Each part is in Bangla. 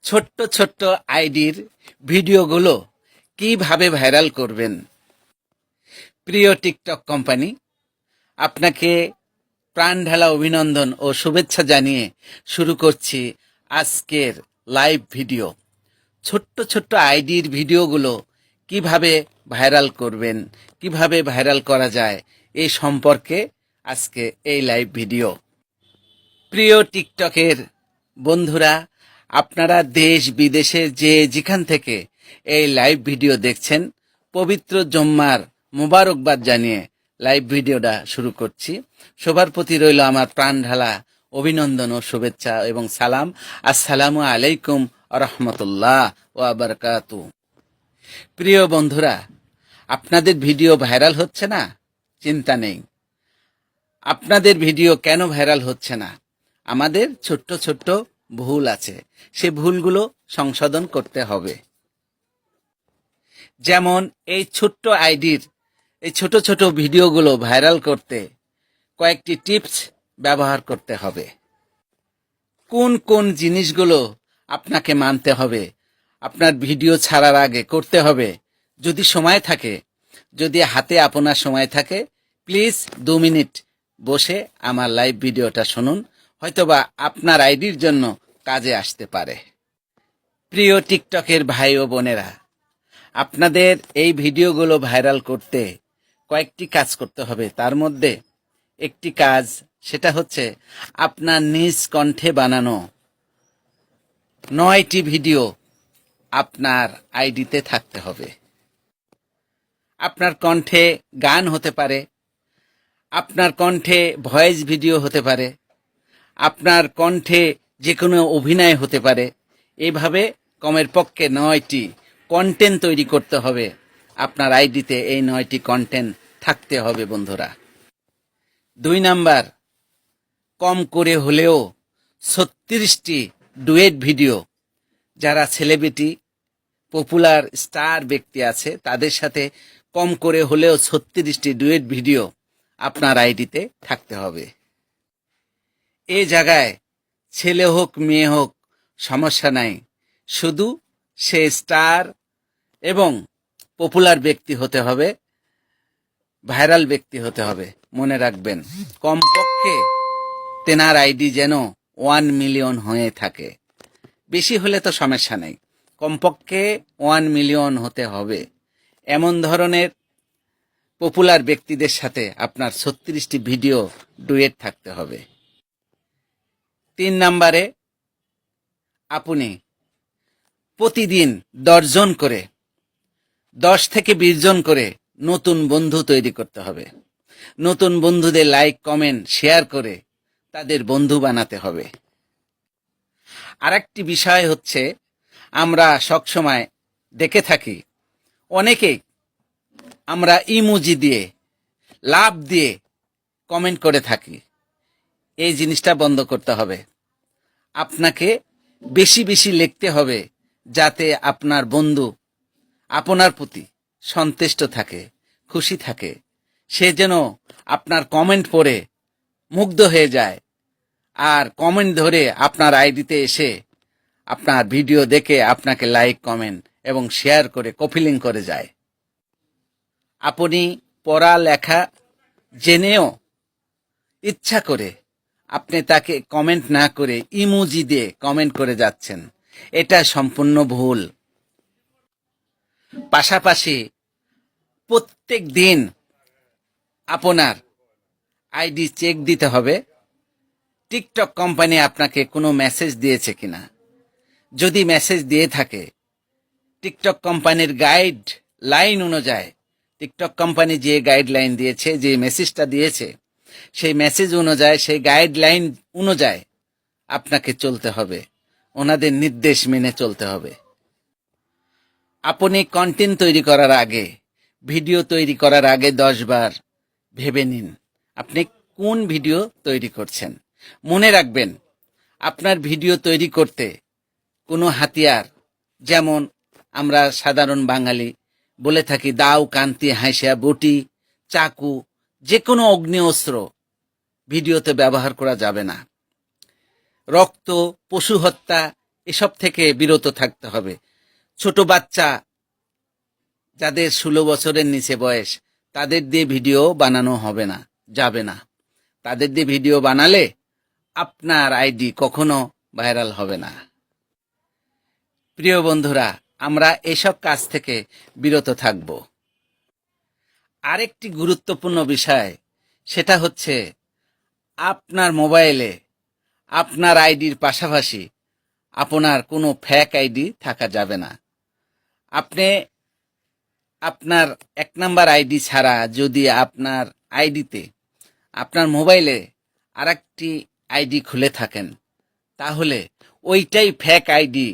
ছোট্ট ছোট্ট আইডির ভিডিওগুলো কিভাবে ভাইরাল করবেন। প্রিয় টিকটক কোম্পানি, আপনাকে প্রাণঢালা অভিনন্দন ও শুভেচ্ছা জানিয়ে শুরু করছি আজকের লাইভ ভিডিও। ছোট্ট ছোট্ট আইডির ভিডিওগুলো কিভাবে ভাইরাল করবেন, কিভাবে ভাইরাল করা যায় এই সম্পর্কে আজকে এই লাইভ ভিডিও। প্রিয় টিকটকের বন্ধুরা, আপনারা দেশ বিদেশে যেখান থেকে এই লাইভ ভিডিও দেখছেন, পবিত্র জুম্মার মোবারকবাদ জানিয়ে লাইভ ভিডিওটা শুরু করছি। সবার প্রতি রইল আমার প্রাণঢালা অভিনন্দন ও শুভেচ্ছা এবং সালাম। আসসালামু আলাইকুম রহমতুল্লাহ ওয়া বারাকাতু। প্রিয় বন্ধুরা, আপনাদের ভিডিও ভাইরাল হচ্ছে না? চিন্তা নেই। আপনাদের ভিডিও কেন ভাইরাল হচ্ছে না? আমাদের ছোট্ট ছোট্ট ভুল আছে, সে ভুলগুলো সংশোধন করতে হবে। যেমন এই ছোট্ট আইডির এই ছোট ছোট ভিডিওগুলো ভাইরাল করতে কয়েকটি টিপস ব্যবহার করতে হবে। কোন কোন জিনিসগুলো আপনাকে মানতে হবে, আপনার ভিডিও ছাড়ার আগে করতে হবে। যদি সময় থাকে, যদি হাতে আপনার সময় থাকে, প্লিজ 2 মিনিট বসে আমার লাইভ ভিডিওটা শুনুন, হয়তোবা আপনার আইডির জন্য কাজে আসতে পারে। প্রিয় টিকটকের ভাই ও বোনেরা, আপনাদের এই ভিডিওগুলো ভাইরাল করতে কয়েকটি কাজ করতে হবে। তার মধ্যে একটি কাজ, সেটা হচ্ছে আপনার নিজ কণ্ঠে বানানো 9টি ভিডিও আপনার আইডিতে থাকতে হবে। আপনার কণ্ঠে গান হতে পারে, আপনার কণ্ঠে ভয়েস ভিডিও হতে পারে, আপনার কণ্ঠে যে কোনো অভিনয় হতে পারে। এইভাবে কমের পক্ষে 9টি কন্টেন্ট তৈরি করতে হবে। আপনার আইডিতে এই 9টি কন্টেন্ট থাকতে হবে বন্ধুরা। 2 নাম্বার, কম করে হলেও 36টি ডুয়েট ভিডিও। যারা সেলিব্রিটি, পপুলার স্টার ব্যক্তি আছে, তাদের সাথে কম করে হলেও 36টি ডুয়েট ভিডিও আপনার আইডিতে থাকতে হবে। এই জায়গায় ছেলে হোক মেয়ে হোক সমস্যা নাই, শুধু সে স্টার এবং পপুলার ব্যক্তি হতে হবে, ভাইরাল ব্যক্তি হতে হবে। মনে রাখবেন, কমপক্ষে তেনার আইডি যেন 1 মিলিয়ন হয়ে থাকে। বেশি হলে তো সমস্যা নেই, কমপক্ষে 1 মিলিয়ন হতে হবে। এমন ধরনের পপুলার ব্যক্তিদের সাথে আপনার 36টি ভিডিও ডুয়েট থাকতে হবে। 3 নাম্বারে, আপনি প্রতিদিন 10 জন করে, 10 থেকে 20 জন করে নতুন বন্ধু তৈরি করতে হবে। নতুন বন্ধুদের লাইক, কমেন্ট, শেয়ার করে তাদের বন্ধু বানাতে হবে। আরেকটি বিষয় হচ্ছে, আমরা সবসময় দেখে থাকি অনেকে আমরা ইমোজি দিয়ে, লাভ দিয়ে কমেন্ট করে থাকি। এই জিনিসটা বন্ধ করতে হবে। আপনাকে বেশি বেশি লিখতে হবে, যাতে আপনার বন্ধু আপনার প্রতি সন্তুষ্ট থাকে, খুশি থাকে। সে যেন আপনার কমেন্ট পড়ে মুগ্ধ হয়ে যায়, আর কমেন্ট ধরে আপনার আইডিতে এসে আপনার ভিডিও দেখে আপনাকে লাইক, কমেন্ট এবং শেয়ার করে কপি লিংক করে যায়। আপনি পড়ালেখা জেনেও ইচ্ছা করে আপনি তাকে কমেন্ট না করে ইমোজি দিয়ে কমেন্ট করে যাচ্ছেন, এটা সম্পূর্ণ ভুল। পাশাপাশি প্রত্যেক দিন আপনার আইডি চেক দিতে হবে, টিকটক কোম্পানি আপনাকে কোনো মেসেজ দিয়েছে কিনা। যদি মেসেজ দিয়ে থাকে, টিকটক কোম্পানির গাইড লাইন অনুযায়ী, টিকটক কোম্পানি যে গাইডলাইন দিয়েছে, যে মেসেজটা দিয়েছে, সেই মেসেজ অনুযায়ী, সেই গাইডলাইন অনুযায়ী আপনাকে চলতে হবে, ওনাদের নির্দেশ মেনে চলতে হবে। আপনি কন্টেন্ট তৈরি করার আগে, ভিডিও তৈরি করার আগে 10 বার ভেবে নিন আপনি কোন ভিডিও তৈরি করছেন। মনে রাখবেন, আপনার ভিডিও তৈরি করতে কোনো হাতিয়ার, যেমন আমরা সাধারণ বাঙালি বলে থাকি দাও, কান্তি, হাসিয়া, বটি, চাকু, যে কোনো অগ্নি অস্ত্র ভিডিওতে ব্যবহার করা যাবে না। রক্ত, পশু হত্যা এসব থেকে বিরত থাকতে হবে। ছোট বাচ্চা যাদের 16 বছরের নিচে বয়স, তাদের দিয়ে ভিডিও বানানো হবে না, যাবে না। তাদের দিয়ে ভিডিও বানালে আপনার আইডি কখনো ভাইরাল হবে না। প্রিয় বন্ধুরা, আমরা এসব কাজ থেকে বিরত থাকব। আরেকটি গুরুত্বপূর্ণ বিষয়, সেটা হচ্ছে আপনার মোবাইলে আপনার আইডির পাশাপাশি আপনার কোনো ফেক আইডি থাকা যাবে না। আপনি আপনার 1 নাম্বার আইডি ছাড়া যদি আপনার আইডিতে, আপনার মোবাইলে আরেকটি আইডি খুলে থাকেন, তাহলে ওইটাই ফেক আইডি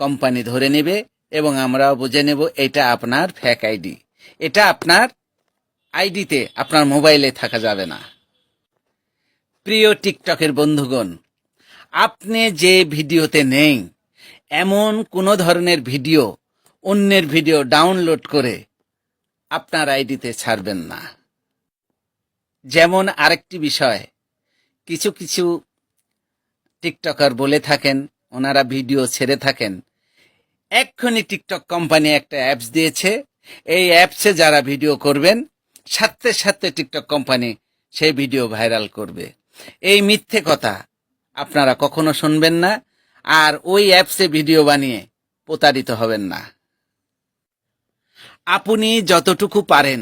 কোম্পানি ধরে নেবে এবং আমরাও বুঝে নেব এটা আপনার ফেক আইডি। এটা আপনার আইডিতে, আপনার মোবাইলে থাকা যাবে না। প্রিয় টিকটকের বন্ধুগণ, আপনি যে ভিডিওতে নেই এমন কোনো ধরনের ভিডিও, অন্যের ভিডিও ডাউনলোড করে আপনার আইডিতে ছাড়বেন না। যেমন আরেকটি বিষয়, কিছু কিছু টিকটকার বলে থাকেন, ওনারা ভিডিও ছেড়ে থাকেন, এক্ষুনি টিকটক কোম্পানি একটা অ্যাপস দিয়েছে, এই অ্যাপসে যারা ভিডিও করবেন সাথে সাথে টিকটক কোম্পানি সেই ভিডিও ভাইরাল করবে। এই মিথ্যে কথা আপনারা কখনো শুনবেন না, আর ওই অ্যাপসে ভিডিও বানিয়ে প্রতারিত হবেন না। আপনি যতটুকু পারেন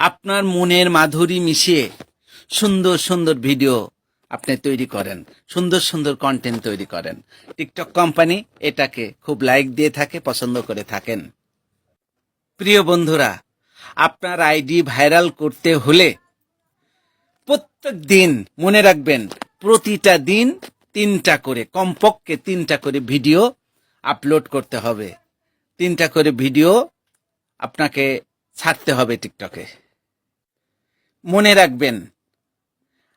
আপনার মনের মাধুরী মিশিয়ে সুন্দর সুন্দর ভিডিও আপনি তৈরি করেন, সুন্দর সুন্দর কন্টেন্ট তৈরি করেন। টিকটক কোম্পানি এটাকে খুব লাইক দিয়ে থাকে, পছন্দ করে থাকেন। প্রিয় বন্ধুরা, আপনার আইডি ভাইরাল করতে হলে প্রত্যেক দিন মনে রাখবেন, প্রতিটা দিন 3টা করে, কমপক্ষে 3টা করে ভিডিও আপলোড করতে হবে। 3টা করে ভিডিও আপনাকে ছাড়তে হবে টিকটকে। মনে রাখবেন,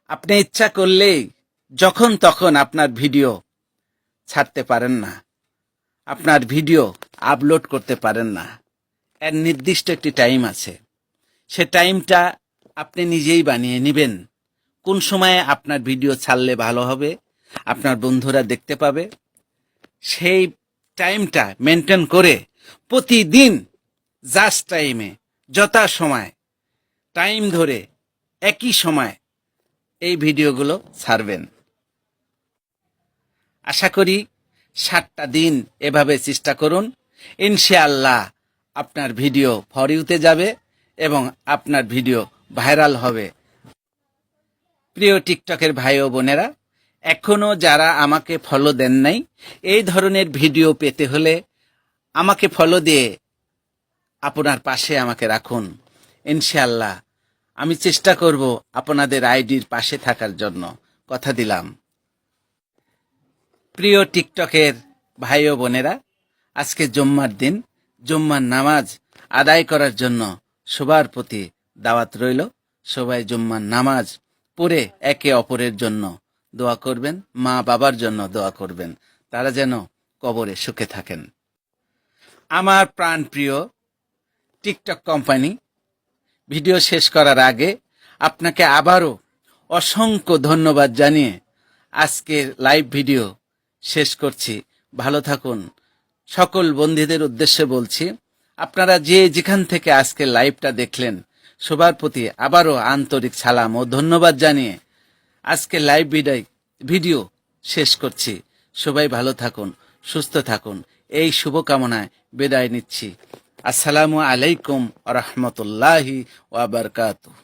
আপনি ইচ্ছা করলেই যখন তখন আপনার ভিডিও ছাড়তে পারেন না, আপনার ভিডিও আপলোড করতে পারেন না। এর নির্দিষ্ট একটি টাইম আছে, সে টাইমটা আপনি নিজেই বানিয়ে নেবেন। কোন সময়ে আপনার ভিডিও ছাড়লে ভালো হবে, আপনার বন্ধুরা দেখতে পাবে, সেই টাইমটা মেনটেন করে প্রতিদিন জাস্ট টাইমে, যথা সময় টাইম ধরে একই সময় এই ভিডিওগুলো ছাড়বেন। আশা করি 7টা দিন এভাবে চেষ্টা করুন, ইনশাআল্লাহ আপনার ভিডিও ফর ইউতে যাবে এবং আপনার ভিডিও ভাইরাল হবে। প্রিয় টিকটকের ভাই ও বোনেরা, এখনো যারা আমাকে ফলো দেন নাই, এই ধরনের ভিডিও পেতে হলে আমাকে ফলো দিয়ে আপনার পাশে আমাকে রাখুন। ইনশাআল্লাহ আমি চেষ্টা করব আপনাদের আইডির পাশে থাকার জন্য, কথা দিলাম। প্রিয় টিকটকের ভাই ও বোনেরা, আজকে জুম্মার দিন, জুম্মার নামাজ আদায় করার জন্য সবার প্রতি দাওয়াত রইল। সবাই জুম্মার নামাজ পড়ে একে অপরের জন্য দোয়া করবেন, মা বাবার জন্য দোয়া করবেন, তারা যেন কবরে সুখে থাকেন। আমার প্রাণপ্রিয় টিকটক কোম্পানি, ভিডিও শেষ করার আগে আপনাকে আবারও অসংখ্য ধন্যবাদ জানিয়ে আজকের লাইভ ভিডিও শেষ করছি। ভালো থাকুন। সকল বন্ধুদের উদ্দেশ্যে বলছি, আপনারা যে যেখান থেকে আজকে লাইভটা দেখলেন, সবার প্রতি আবারও আন্তরিক সালাম ও ধন্যবাদ জানিয়ে আজকে লাইভ ভিডিও শেষ করছি। সবাই ভালো থাকুন, সুস্থ থাকুন, এই শুভকামনায় বিদায় নিচ্ছি। আসসালামু আলাইকুম ওয়া রাহমাতুল্লাহি ওয়া বারাকাতুহু।